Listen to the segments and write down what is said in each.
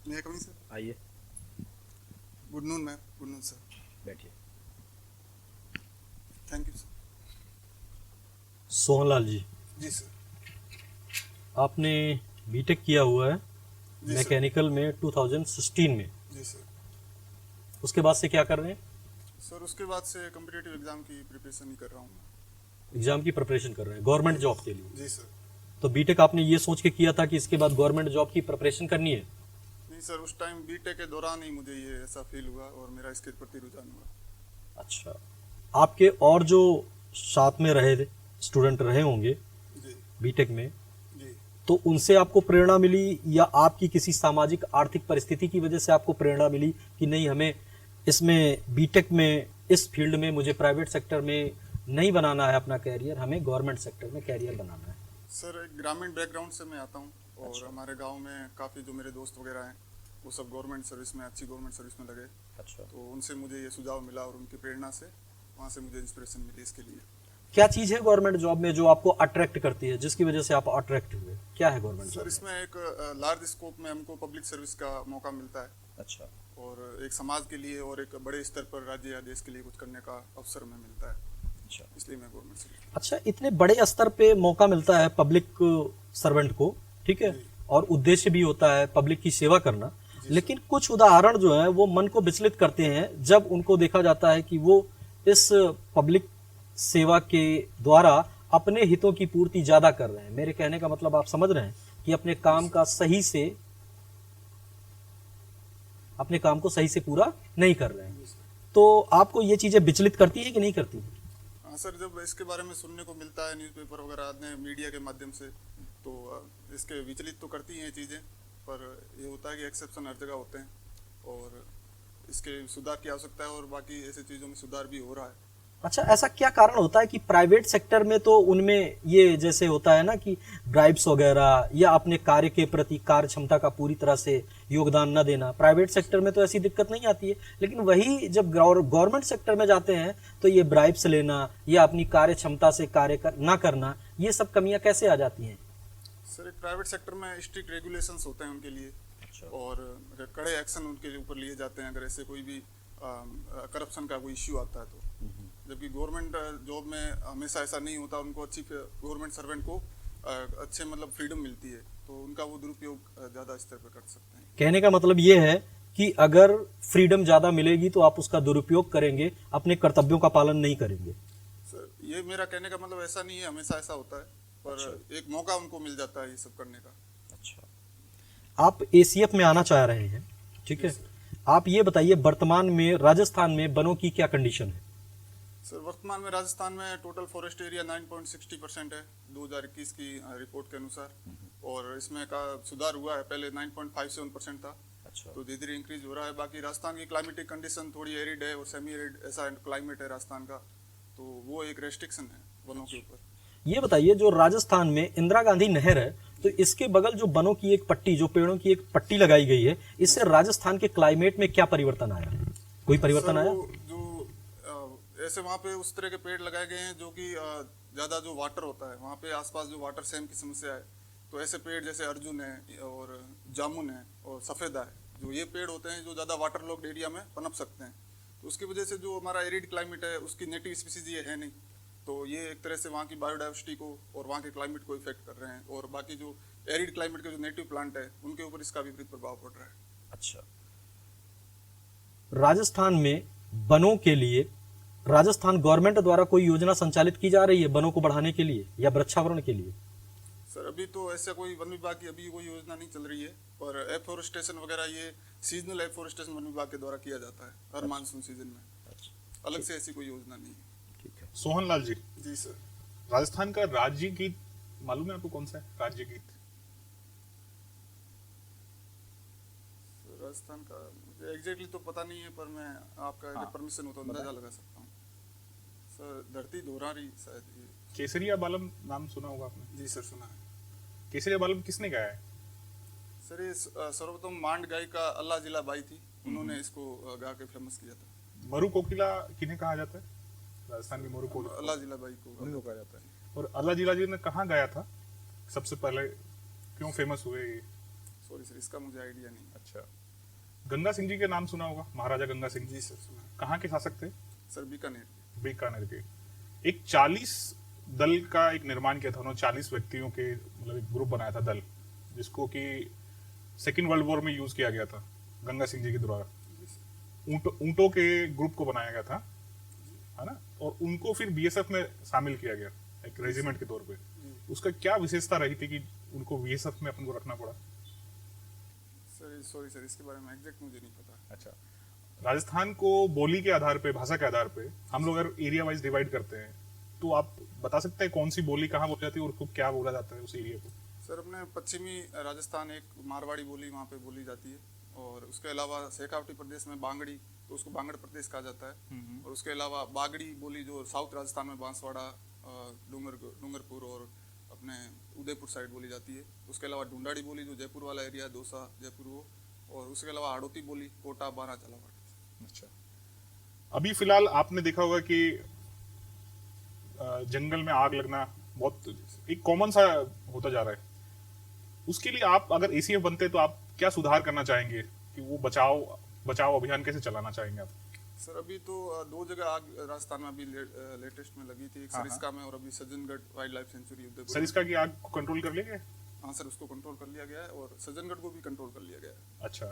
मैं coming sir. आइए good noon ma'am. Good noon sir. बैठिए। Thank you sir. Sohanlal ji, जी सर। आपने बीटेक किया हुआ है जी सर। मैकेनिकल में 2016 में। जी सर। उसके बाद से क्या कर रहे हैं? सर उसके बाद से कम्पिटिटिव एग्ज़ाम की प्रिपरेशन ही कर रहा हूँ मैं। एग्जाम की प्रिपरेशन कर रहे हैं गवर्नमेंट जॉब के लिए। जी सर। तो बीटेक आपने ये सोच के किया था कि इसके बाद गवर्नमेंट जॉब की प्रिपरेशन करनी है? नहीं सर, उस टाइम बीटेक के दौरान ही मुझे ये ऐसा फील हुआ और मेरा इसके प्रति रुझान हुआ। अच्छा, आपके और जो साथ में रहे स्टूडेंट रहे होंगे जी। बीटेक में, जी। तो उनसे आपको प्रेरणा मिली या आपकी किसी सामाजिक आर्थिक परिस्थिति की वजह से आपको प्रेरणा मिली कि नहीं, हमें इसमें बीटेक में इस फील्ड में मुझे प्राइवेट सेक्टर में नहीं बनाना है अपना कैरियर, हमें गवर्नमेंट सेक्टर में कैरियर बनाना है? सर एक ग्रामीण बैकग्राउंड से मैं आता हूँ और अच्छा। हमारे गांव में काफ़ी जो मेरे दोस्त वगैरह हैं वो सब गवर्नमेंट सर्विस में, अच्छी गवर्नमेंट सर्विस में लगे। अच्छा, तो उनसे मुझे ये सुझाव मिला और उनकी प्रेरणा से वहाँ से मुझे इंस्पिरेशन मिली इसके लिए। क्या चीज़ है गवर्नमेंट जॉब में जो आपको अट्रैक्ट करती है, जिसकी वजह से आप अट्रैक्ट हुए? क्या है गवर्नमेंट सर जॉब? इसमें एक लार्ज स्कोप में हमको पब्लिक सर्विस का मौका मिलता है अच्छा। और एक समाज के लिए और एक बड़े स्तर पर राज्य या देश के लिए कुछ करने का अवसर हमें मिलता है, अच्छा। इसलिए मैं गवर्नमेंट सर्विस। अच्छा, इतने बड़े स्तर पे मौका मिलता है पब्लिक सर्वेंट को, ठीक है, जी। और उद्देश्य भी होता है पब्लिक की सेवा करना, जी लेकिन कुछ उदाहरण जो है वो मन को विचलित करते हैं जब उनको देखा जाता है कि वो इस पब्लिक सेवा के द्वारा अपने हितों की पूर्ति ज्यादा कर रहे हैं। मेरे कहने का मतलब आप समझ रहे हैं कि अपने काम का सही से, अपने काम को सही से पूरा नहीं कर रहे हैं। जी सर। तो आपको ये चीजें विचलित करती है कि नहीं करती? हाँ सर, जब इसके बारे में सुनने को मिलता है न्यूज़पेपर वगैरह ने मीडिया के माध्यम से, तो इसके विचलित तो करती हैं चीज़ें, पर ये होता है कि एक्सेप्शन हर जगह होते हैं और इसके सुधार की आवश्यकता है और बाकी ऐसी चीज़ों में सुधार भी हो रहा है। अच्छा, ऐसा क्या कारण होता है कि प्राइवेट सेक्टर में तो उनमें ये जैसे होता है ना कि ब्राइब्स वगैरह या अपने कार्य के प्रति कार्य क्षमता का पूरी तरह से योगदान न देना, प्राइवेट सेक्टर में तो ऐसी दिक्कत नहीं आती है, लेकिन वही जब गवर्नमेंट सेक्टर में जाते हैं तो ये ब्राइब्स लेना या अपनी कार्य क्षमता से ना करना, ये सब कमियां कैसे आ जाती हैं? सर एक प्राइवेट सेक्टर में स्ट्रिक्ट रेगुलेशंस होते हैं उनके लिए। अच्छा। और कड़े एक्शन उनके ऊपर लिए जाते हैं अगर ऐसे कोई भी करप्शन का कोई इश्यू आता है तो। जबकि गवर्नमेंट जॉब में हमेशा ऐसा नहीं होता, उनको अच्छी गवर्नमेंट सर्वेंट को अच्छे मतलब फ्रीडम मिलती है, तो उनका वो दुरुपयोग ज़्यादा स्तर पर कर सकते हैं। कहने का मतलब ये है कि अगर फ्रीडम ज्यादा मिलेगी तो आप उसका दुरुपयोग करेंगे, अपने कर्तव्यों का पालन नहीं करेंगे। सर ये मेरा कहने का मतलब ऐसा नहीं है हमेशा ऐसा होता है, पर अच्छा। एक मौका उनको मिल जाता है ये सब करने का। अच्छा, आप एसीएफ में आना चाह रहे हैं, ठीक है, जी सर। आप ये बताइए वर्तमान में राजस्थान में वनों की क्या कंडीशन है? सर वर्तमान में राजस्थान में टोटल फॉरेस्ट एरिया 9.60% है 2021 की रिपोर्ट के अनुसार, और इसमें का सुधार हुआ है, पहले 9.57% था। अच्छा। तो धीरे धीरे इंक्रीज हो रहा है। बाकी राजस्थान की क्लाइमेटिक कंडीशन थोड़ी एरिड है और सेमी एरिड ऐसा क्लाइमेट है राजस्थान का, तो वो एक रेस्ट्रिक्शन है वनों के ऊपर। ये बताइए जो राजस्थान में इंदिरा गांधी नहर है, तो इसके बगल जो वनों की एक पट्टी, जो पेड़ों की एक पट्टी लगाई गई है, इससे राजस्थान के क्लाइमेट में क्या परिवर्तन आया? कोई परिवर्तन सर आया? वो जो ऐसे वहाँ पे उस तरह के पेड़ लगाए गए हैं जो कि ज़्यादा जो वाटर होता है वहाँ पे आसपास जो वाटर सेम की समस्या है, तो ऐसे पेड़ जैसे अर्जुन है और जामुन है और सफ़ेदा है, जो ये पेड़ होते हैं जो ज़्यादा वाटर लॉक्ड एरिया में पनप सकते हैं। तो उसकी वजह से जो हमारा एरिड क्लाइमेट है उसकी नेटिव स्पीसीज ये है नहीं, तो ये एक तरह से वहाँ की बायोडाइवर्सिटी को और वहाँ के क्लाइमेट को इफेक्ट कर रहे हैं, और बाकी जो एरिड क्लाइमेट के जो नेटिव प्लांट है उनके ऊपर इसका विपरीत प्रभाव पड़ रहा है। अच्छा, राजस्थान में वनों के लिए राजस्थान गवर्नमेंट द्वारा कोई योजना संचालित की जा रही है वनों को बढ़ाने के लिए या वृक्षावरण के लिए? सर अभी तो ऐसा कोई वन विभाग की अभी कोई योजना नहीं चल रही है, पर एफोरेस्टेशन वगैरह ये सीजनल एफोरेस्टेशन वन विभाग के द्वारा किया जाता है हर मानसून सीजन में। अलग से ऐसी कोई योजना नहीं है। ठीक है। सोहनलाल जी, जी सर। राजस्थान का राज्य गीत मालूम है आपको कौन सा है राज्य गीत? राजस्थान का मुझे एग्जैक्टली तो पता नहीं है, पर मैं आपका अगर परमिशन हो तो अंदाजा लगा सकता हूँ। सर धरती दोहरारी शायद ये। केसरिया बालम नाम सुना होगा आपने? जी सर सुना है। केसरिया बालम किसने गाया है? सर ये सर्वोत्तम मांड गायिका अल्लाह जिला बाई थी, उन्होंने इसको गा के फेमस किया था। मरु कोकिला किन्हें कहा जाता है? राजस्थान की मरु कोकिला अल्लाह जिला बाई को उन्हीं को कहा जाता है। और अल्लाह जिला जी ने कहाँ गाया था सबसे पहले, क्यों फेमस हुए ये? सॉरी सर, इसका मुझे आइडिया नहीं है। अच्छा, गंगा सिंह जी के नाम सुना होगा, महाराजा गंगा सिंह जी। जी सर सुना है। कहाँ के शासक थे? सर बीकानेर के। बीकानेर के। एक 40 दल का एक निर्माण किया था उन्होंने, 40 व्यक्तियों के मतलब एक ग्रुप बनाया था दल, जिसको कि सेकेंड वर्ल्ड वॉर में यूज किया गया था गंगा सिंह जी के द्वारा। ऊंटों के ग्रुप को बनाया गया था, है ना, और उनको फिर बीएसएफ में शामिल किया गया एक रेजिमेंट के तौर पे। उसका क्या विशेषता रही थी कि उनको बीएसएफ में अपन को रखना पड़ा? सर सॉरी सर, इसके बारे में एग्जैक्ट मुझे नहीं पता। अच्छा, राजस्थान को बोली के आधार पे, भाषा के आधार पे हम लोग अगर एरिया वाइज डिवाइड करते हैं, तो आप बता सकते हैं कौन सी बोली कहाँ बोली जाती है और उसको क्या बोला जाता है उस एरिया को? सर अपने पश्चिमी राजस्थान एक मारवाड़ी बोली वहाँ पे बोली जाती है, और उसके अलावा शेखावटी प्रदेश में बांगड़ी, तो उसको बांगड़ प्रदेश कहा जाता है। और उसके अलावा बागड़ी बोली जो साउथ राजस्थान में बांसवाड़ा, डूंगरपुर और अपने उदयपुर साइड बोली जाती है। उसके अलावा ढूंढाड़ी बोली जो जयपुर वाला एरिया, दौसा जयपुर वो, और उसके अलावा हाड़ौती बोली कोटा बारा झालावाड़। अच्छा, अभी फिलहाल आपने देखा होगा कि जंगल में आग लगना बहुत एक कॉमन सा होता जा रहा है। उसके लिए आप अगर एसीएफ बनते तो आप क्या सुधार करना चाहेंगे कि वो बचाव अभियान कैसे चलाना चाहेंगे आप? सर अभी तो 2 जगह आग राजस्थान में अभी लेटेस्ट में लगी थी, एक सरिस्का में और अभी Sajjangarh wild life sanctuary Udaipur. Sariska की आग को कंट्रोल कर लिया गया? हाँ सर, उसको कंट्रोल कर लिया गया है और सज्जनगढ़ को भी कंट्रोल कर लिया गया है। अच्छा,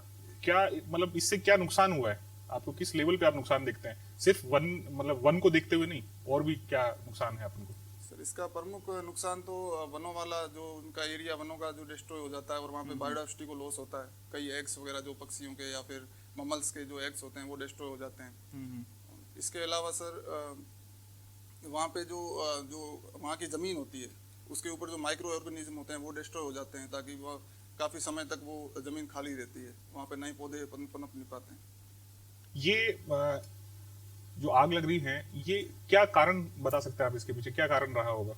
क्या मतलब इससे क्या नुकसान हुआ है आपको? किस लेवल पे आप नुकसान देखते हैं? सिर्फ वन को देखते हुए नहीं, और भी क्या नुकसान है अपन को? सर इसका प्रमुख नुकसान तो वनों वाला जो उनका एरिया, वनों का जो डिस्ट्रॉय हो जाता है और वहाँ पे बायोडाइवर्सिटी को लॉस होता है। कई एग्स वगैरह जो पक्षियों के या फिर ममल्स के जो एग्स होते हैं वो डिस्ट्रॉय हो जाते हैं। इसके अलावा सर वहाँ पे जो वहाँ की ज़मीन होती है उसके ऊपर जो माइक्रो ऑर्गेनिज्म होते हैं वो डिस्ट्रॉय हो जाते हैं, ताकि वह काफ़ी समय तक वो ज़मीन खाली रहती है, वहाँ पे नए पौधे पनप नहीं पाते हैं। ये जो आग लग रही है, ये क्या कारण बता सकते हैं आप? इसके पीछे क्या कारण रहा होगा?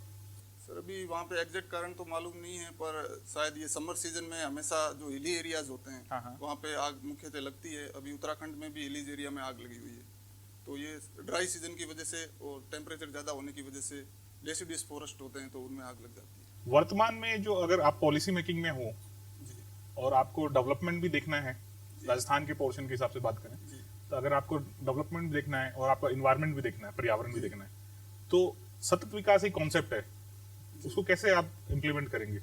सर अभी वहाँ पे एग्जैक्ट कारण तो मालूम नहीं है, पर शायद ये समर सीजन में हमेशा जो हिली एरियाज होते हैं वहाँ पे आग मुख्यतः लगती है। अभी उत्तराखंड में भी हिलीज एरिया में आग लगी हुई है, तो ये ड्राई सीजन की वजह से और टेम्परेचर ज़्यादा होने की वजह से डेसिडियस फॉरेस्ट होते हैं तो उनमें आग लग जाती है। वर्तमान में जो अगर आप पॉलिसी मेकिंग में हो और आपको डेवलपमेंट भी देखना है, राजस्थान के पोर्शन के हिसाब से बात करें, तो अगर आपको डेवलपमेंट देखना है और आपका इन्वायरमेंट भी देखना है, पर्यावरण भी देखना है, तो सतत विकास एक कॉन्सेप्ट है, उसको कैसे आप इम्प्लीमेंट करेंगे?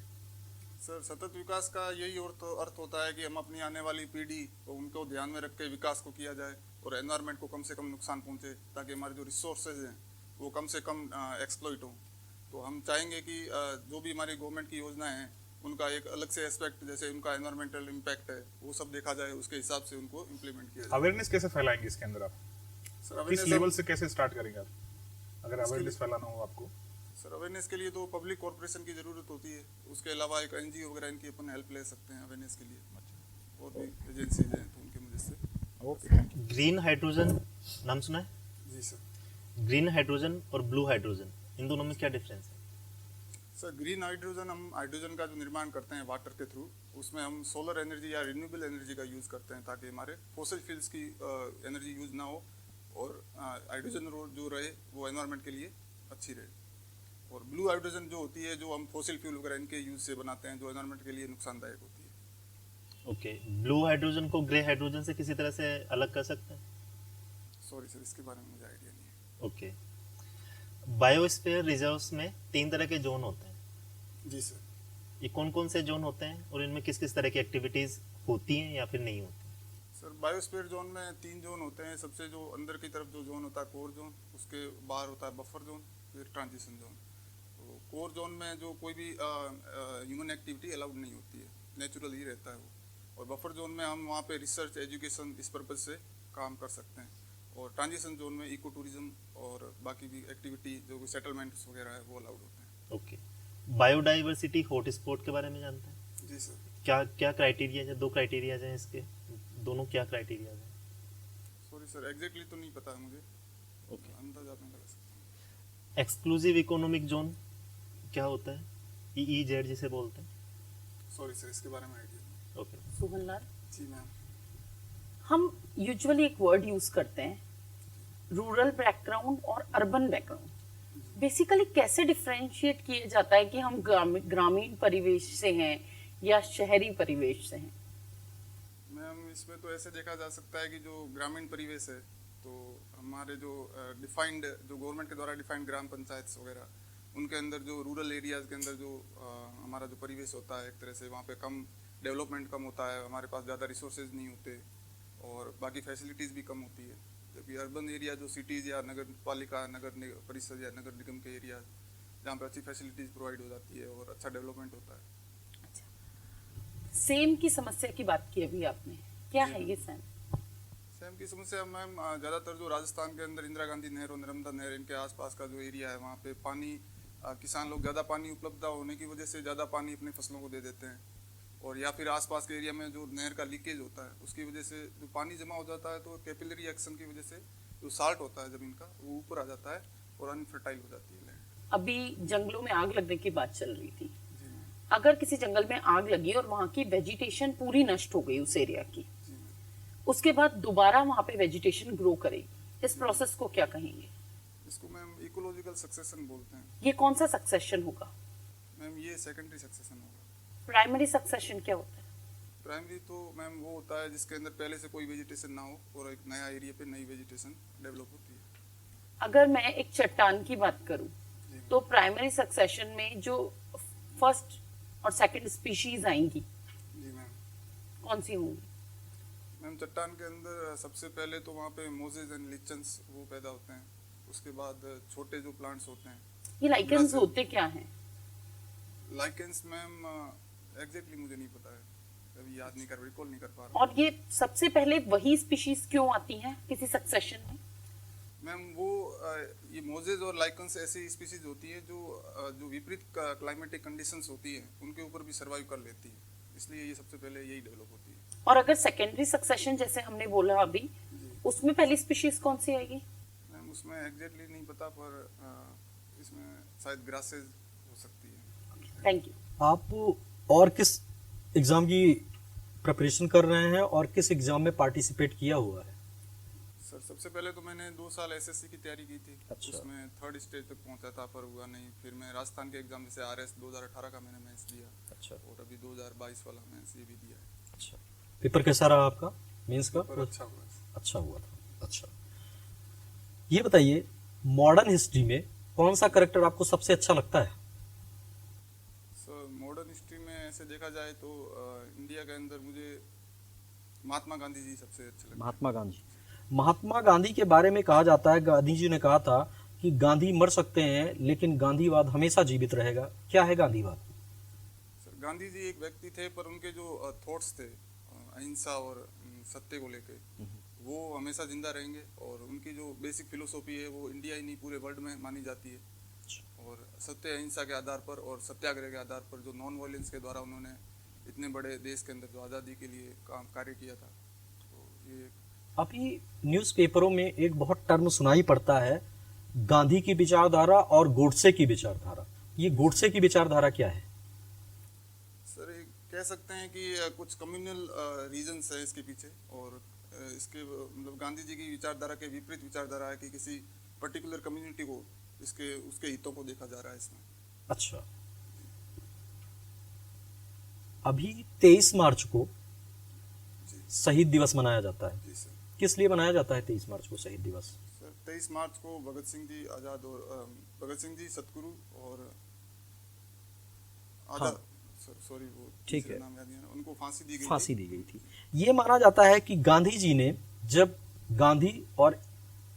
सर सतत विकास का यही अर्थ होता है कि हम अपनी आने वाली पीढ़ी को उनको ध्यान में रख के विकास को किया जाए और एनवायरनमेंट को कम से कम नुकसान पहुंचे, ताकि हमारे जो रिसोर्सेज हैं वो कम से कम एक्सप्लॉइट हों। तो हम चाहेंगे कि जो भी हमारी गवर्नमेंट की योजनाएं हैं उनका एक अलग से एस्पेक्ट, जैसे उनका एनवायरमेंटल इम्पैक्ट है, वो सब देखा जाए, उसके हिसाब से उनको इम्प्लीमेंट किया जाए। अवेयरनेस कैसे फैलाएंगे इसके अंदर आप? सर किस लेवल से कैसे स्टार्ट करेंगे आप, अगर अवेयरनेस फैलाना हो आपको? सर अवेयरनेस के लिए तो पब्लिक कॉर्पोरेशन की ज़रूरत होती है, उसके अलावा एक एनजीओ वगैरह इनकी अपन हेल्प ले सकते हैं अवेयरनेस के लिए, और भी एजेंसीज हैं तो उनकी मदद से। ओके। ग्रीन हाइड्रोजन नाम सुना है? जी सर। ग्रीन हाइड्रोजन और ब्लू हाइड्रोजन, इन दोनों में क्या डिफरेंस है? सर ग्रीन हाइड्रोजन, हम हाइड्रोजन का जो निर्माण करते हैं वाटर के थ्रू, उसमें हम सोलर एनर्जी या रिन्यूएबल एनर्जी का यूज़ करते हैं, ताकि हमारे फॉसिल फ्यूल्स की एनर्जी यूज़ ना हो और हाइड्रोजन जो रहे वो एनवायरनमेंट के लिए अच्छी रहे। और ब्लू हाइड्रोजन जो होती है, जो हम फॉसिल फ्यूल वगैरह इनके यूज़ से बनाते हैं, जो एनवायरनमेंट के लिए नुकसानदायक होती है। ओके, ब्लू हाइड्रोजन को ग्रे हाइड्रोजन से किसी तरह से अलग कर सकते हैं? सॉरी सर, इसके बारे में मुझे आइडिया नहीं है। ओके, बायोस्फीयर रिजर्व्स में 3 तरह के जोन होते हैं। जी सर। ये कौन कौन से जोन होते हैं और इनमें किस किस तरह की एक्टिविटीज होती हैं या फिर नहीं होती? सर बायोस्फीयर जोन में 3 जोन होते हैं। सबसे जो अंदर की तरफ जो जोन होता है कोर जोन, उसके बाहर होता है बफर जोन, फिर ट्रांजिशन जोन। तो कोर जोन में जो कोई भी ह्यूमन एक्टिविटी अलाउड नहीं होती है, नेचुरल ही रहता है वो। और बफर जोन में हम वहाँ पे रिसर्च, एजुकेशन, इस पर्पज से काम कर सकते हैं। और ट्रांजिशन जोन में इको टूरिज्म और बाकी भी एक्टिविटी जो भी सेटलमेंट्स वगैरह है वो अलाउड होते हैं। ओके, बायोडाइवर्सिटी हॉटस्पॉट के बारे में जानते हैं? जी सर। क्या क्या क्राइटेरिया है? 2 क्राइटेरिया हैं इसके, दोनों क्या क्राइटेरिया हैं? सॉरी सर, एग्जैक्टली तो नहीं पता है मुझे। ओके, अंदाजा आपने लगा सकते हैं। एक्सक्लूसिव इकोनॉमिक जोन क्या होता है? EEZ जिसे बोलते हैं। सॉरी सर, इसके बारे में आइडिया नहीं। ओके, सुगनलाल, जी मैम। हम यूजुअली एक वर्ड यूज करते हैं, रूरल बैकग्राउंड और अर्बन बैकग्राउंड। बेसिकली कैसे डिफरेंशिएट किया जाता है कि हम ग्रामीण परिवेश से हैं या शहरी परिवेश से हैं? मैम इसमें तो ऐसे देखा जा सकता है कि जो ग्रामीण परिवेश है, तो हमारे जो डिफाइंड, जो गवर्नमेंट के द्वारा डिफाइंड ग्राम पंचायत वगैरह, उनके अंदर जो रूरल एरियाज़ के अंदर जो हमारा जो परिवेश होता है, एक तरह से वहाँ पे कम डेवलपमेंट कम होता है, हमारे पास ज़्यादा रिसोर्सेज नहीं होते और बाकी फैसिलिटीज़ भी कम होती है। जबकि अर्बन एरिया जो सिटीज़ या नगर पालिका, परिषद या नगर निगम के एरिया, जहाँ पे अच्छी फैसिलिटीज़ प्रोवाइड हो जाती है और अच्छा डेवलपमेंट होता है। सेम की समस्या की बात की अभी आपने, क्या है ये सैम? सैम की समस्या मैम ज़्यादातर जो राजस्थान के अंदर इंदिरा गांधी नहर और नर्मदा नहर, इनके आसपास का जो एरिया है, वहाँ पे पानी, किसान लोग ज़्यादा पानी उपलब्ध होने की वजह से ज़्यादा पानी अपनी फसलों को दे देते हैं, और या फिर आसपास के एरिया में जो नहर का लीकेज होता है उसकी वजह से जो पानी जमा हो जाता है, तो कैपिलरी एक्शन की वजह से जो साल्ट होता है ज़मीन का, वो ऊपर आ जाता है और अनफर्टाइल हो जाती है लैंड। अभी जंगलों में आग लगने की बात चल रही थी। जी मैम। अगर किसी जंगल में आग लगी और वहां की वेजिटेशन पूरी नष्ट हो गई उस एरिया की, जी मैम। उसके बाद दोबारा वहां पे वेजिटेशन ग्रो करेगी, इस प्रोसेस को क्या कहेंगे? इसको मैम इकोलॉजिकल सक्सेशन बोलते हैं। ये कौन सा सक्सेशन होगा? मैम ये सेकेंडरी सक्सेशन होगा। प्राइमरी सक्सेशन क्या होता है? प्राइमरी तो मैम वो होता है जिसके अंदर पहले से कोई वेजिटेशन ना हो और एक नया एरिया पे नई वेजिटेशन डेवलप होती है। अगर मैं एक चट्टान की बात करूं, जी तो प्राइमरी सक्सेशन में जो फर्स्ट और सेकंड स्पीशीज आएंगी, जी मैम। कौन सी होंगी? मैम चट्टान के अंदर सबसे पहले तो वहाँ पे मोजेज एंड लिचन्स वो पैदा होते हैं, उसके बाद छोटे जो प्लांट्स होते हैं। ये लाइकेंस जैसे- होते क्या हैं? लाइकेंस मैम एग्जैक्टली मुझे नहीं पता है, अभी याद नहीं कर, रिकॉल नहीं कर पा रहा। और ये सबसे पहले वही स्पीशीज क्यों आती हैं किसी सक्सेशन में? मैम वो ये मोजेज और लाइकेंस ऐसी स्पीसीज होती है जो विपरीत क्लाइमेटिक कंडीशंस होती है उनके ऊपर भी सर्वाइव कर लेती है, इसलिए ये सबसे पहले यही डेवलप होती है। और अगर सेकेंडरी सक्सेशन जैसे हमने बोला अभी, जी उसमें पहली स्पीशीज कौन सी आएगी? मैम उसमें एग्जैक्टली नहीं पता, पर इसमें शायद ग्रासेज हो सकती है। Thank you. आप और किस एग्जाम की प्रिपरेशन कर रहे हैं और किस एग्जाम में पार्टिसिपेट किया हुआ है? सर सबसे पहले तो मैंने 2 साल एसएससी की तैयारी की थी। अच्छा। उसमें 3rd स्टेज तक पहुंचा था पर हुआ नहीं। फिर मैं राजस्थान के एग्जाम जैसे आरएस 2018 का मैंने मेंस दिया, अच्छा और अभी 2022 वाला मेंस ये भी दिया है। अच्छा। पेपर कैसा रहा आपका मेंस का? पर अच्छा हुआ है। अच्छा हुआ था। अच्छा, ये बताइए, मॉडर्न हिस्ट्री में कौन सा करेक्टर आपको सबसे अच्छा लगता है? सर मॉडर्न हिस्ट्री में ऐसे देखा जाए तो इंडिया के अंदर मुझे महात्मा गांधी जी सबसे अच्छे लगते हैं। महात्मा गांधी। महात्मा गांधी के बारे में कहा जाता है, गांधी जी ने कहा था कि गांधी मर सकते हैं लेकिन गांधीवाद हमेशा जीवित रहेगा। क्या है गांधीवाद? सर गांधी जी एक व्यक्ति थे, पर उनके जो थॉट्स थे अहिंसा और सत्य को लेके, वो हमेशा जिंदा रहेंगे। और उनकी जो बेसिक फिलोसॉफी है वो इंडिया ही नहीं पूरे वर्ल्ड में मानी जाती है। और सत्य अहिंसा के आधार पर और सत्याग्रह के आधार पर जो नॉन वायलेंस के द्वारा उन्होंने इतने बड़े देश के अंदर जो आज़ादी के लिए कार्य किया था, तो ये अभी न्यूज़पेपरों में एक बहुत टर्म सुनाई पड़ता है, गांधी की विचारधारा और गोडसे की विचारधारा। ये गोडसे की विचारधारा क्या है? सर ये कह सकते हैं कि कुछ कम्युनल रीजंस है इसके पीछे, और इसके मतलब गांधी जी की विचारधारा के विपरीत विचारधारा है कि किसी पर्टिकुलर कम्युनिटी को उसके हितों को देखा जा रहा है इसमें। अच्छा, अभी 23 मार्च को जी शहीद दिवस मनाया जाता है। जी सर। किस लिए मनाया जाता है 23 मार्च को शहीद दिवस? सर 23 मार्च को भगत सिंह जी आज़ाद और भगत सिंह जी सतगुरु और आज़ाद, सर सॉरी वो ठीक तीसरे है। नाम याद नहीं आ रहा, उनको फांसी दी गई फांसी थी। दी गई थी। ये माना जाता है कि गांधी जी ने, जब गांधी और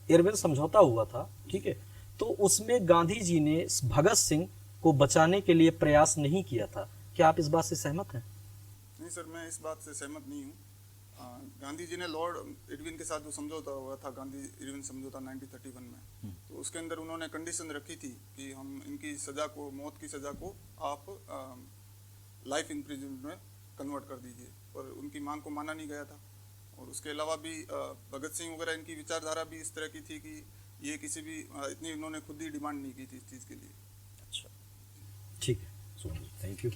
इरविन समझौता हुआ था, ठीक है, तो उसमें गांधी जी ने भगत सिंह को बचाने के लिए प्रयास नहीं किया था। क्या आप इस बात से सहमत हैं? नहीं सर, मैं इस बात से सहमत नहीं हूँ। गांधी जी ने लॉर्ड इरविन के साथ जो समझौता हुआ था, गांधी इरविन समझौता 1931 में, तो उसके अंदर उन्होंने कंडीशन रखी थी कि हम इनकी सज़ा को, मौत की सज़ा को आप लाइफ इम्प्रिजनमेंट में कन्वर्ट कर दीजिए, पर उनकी मांग को माना नहीं गया था। और उसके अलावा भी भगत सिंह वगैरह इनकी विचारधारा भी इस तरह की थी कि ये किसी भी इतनी इन्होंने खुद ही डिमांड नहीं की थी इस चीज़ के लिए। अच्छा, ठीक है, थैंक यू।